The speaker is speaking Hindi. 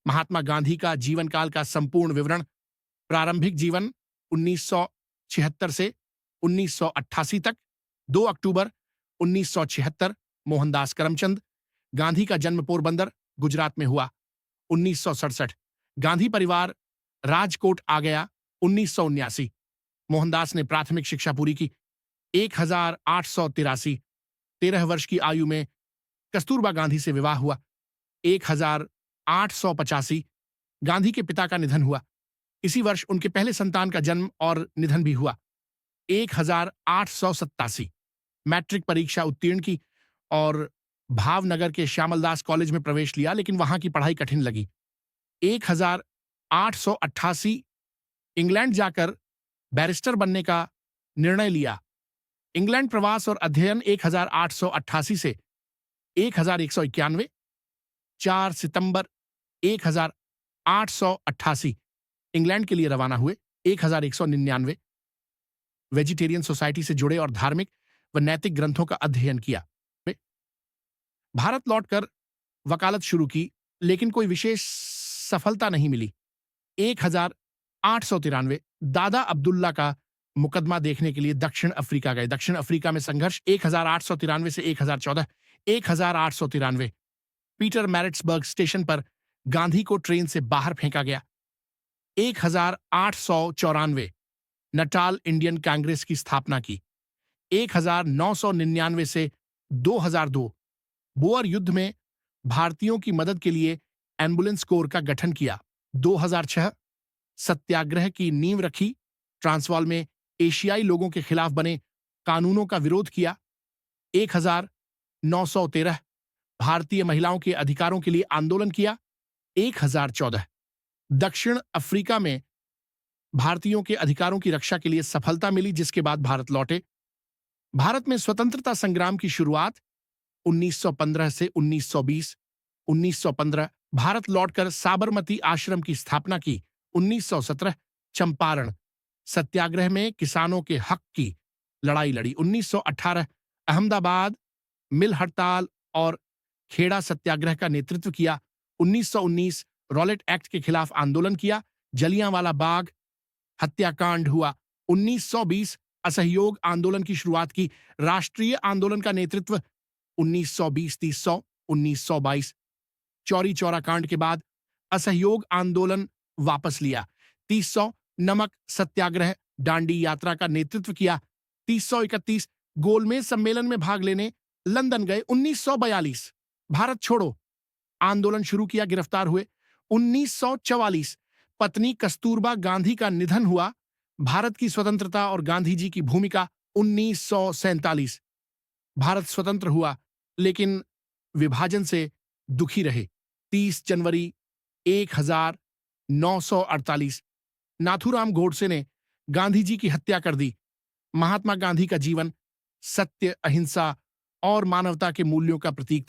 महात्मा गांधी का जीवन काल का संपूर्ण विवरण। प्रारंभिक जीवन 1976 से 1988 तक। 2 अक्टूबर 1976 मोहनदास करमचंद। गांधी का जन्म पोरबंदर, गुजरात में हुआ। 1967 गांधी परिवार राजकोट आ गया। 1979 मोहनदास ने प्राथमिक शिक्षा पूरी की। 1883 13 वर्ष की आयु में कस्तूरबा गांधी से विवाह हुआ। 1885 गांधी के पिता का निधन हुआ। इसी वर्ष उनके पहले संतान का जन्म और निधन भी हुआ। 1887 मैट्रिक परीक्षा उत्तीर्ण की और भावनगर के श्यामलदास कॉलेज में प्रवेश लिया, लेकिन वहां की पढ़ाई कठिन लगी। 1888 इंग्लैंड जाकर बैरिस्टर बनने का निर्णय लिया। इंग्लैंड प्रवास और अध्ययन 1888 से 1191। 4 सितंबर 1888 इंग्लैंड के लिए रवाना हुए। 1199 वेजिटेरियन सोसाइटी से जुड़े और धार्मिक व नैतिक ग्रंथों का अध्ययन किया। भारत लौटकर वकालत शुरू की, लेकिन कोई विशेष सफलता नहीं मिली। 1893 दादा अब्दुल्ला का मुकदमा देखने के लिए दक्षिण अफ्रीका गए। दक्षिण अफ्रीका में संघर्ष 1893 से 1014। 1893 पीटर मैरिट्सबर्ग स्टेशन पर गांधी को ट्रेन से बाहर फेंका गया। 1894 नटाल इंडियन कांग्रेस की स्थापना की। 1999 से 2002 बोअर युद्ध में भारतीयों की मदद के लिए एम्बुलेंस कोर का गठन किया। 2006 सत्याग्रह की नींव रखी। ट्रांसवाल में एशियाई लोगों के खिलाफ बने कानूनों का विरोध किया। 1913 भारतीय महिलाओं के अधिकारों के लिए आंदोलन किया। 1014 दक्षिण अफ्रीका में भारतीयों के अधिकारों की रक्षा के लिए सफलता मिली, जिसके बाद भारत लौटे। भारत में स्वतंत्रता संग्राम की शुरुआत 1915 से 1920। 1915 भारत लौटकर साबरमती आश्रम की स्थापना की। 1917 चंपारण सत्याग्रह में किसानों के हक की लड़ाई लड़ी। 1918 अहमदाबाद मिल हड़ताल और खेड़ा सत्याग्रह का नेतृत्व किया। 1919 रॉलेट एक्ट के खिलाफ आंदोलन किया। जलियांवाला बाग हत्याकांड हुआ। 1920 असहयोग आंदोलन की शुरुआत की। राष्ट्रीय आंदोलन का नेतृत्व 1920-30 1922 चौरी चौरा कांड के बाद असहयोग आंदोलन वापस लिया। 30 नमक सत्याग्रह डांडी यात्रा का नेतृत्व किया। 3031 गोलमेज सम्मेलन में भाग लेने लंदन गए। 1942 भारत छोड़ो आंदोलन शुरू किया, गिरफ्तार हुए। 1944 पत्नी कस्तूरबा गांधी का निधन हुआ। भारत की स्वतंत्रता और गांधी जी की भूमिका। 1947 भारत स्वतंत्र हुआ, लेकिन विभाजन से दुखी रहे। 30 जनवरी 1948 नाथूराम गोडसे ने गांधी जी की हत्या कर दी। महात्मा गांधी का जीवन सत्य, अहिंसा और मानवता के मूल्यों का प्रतीक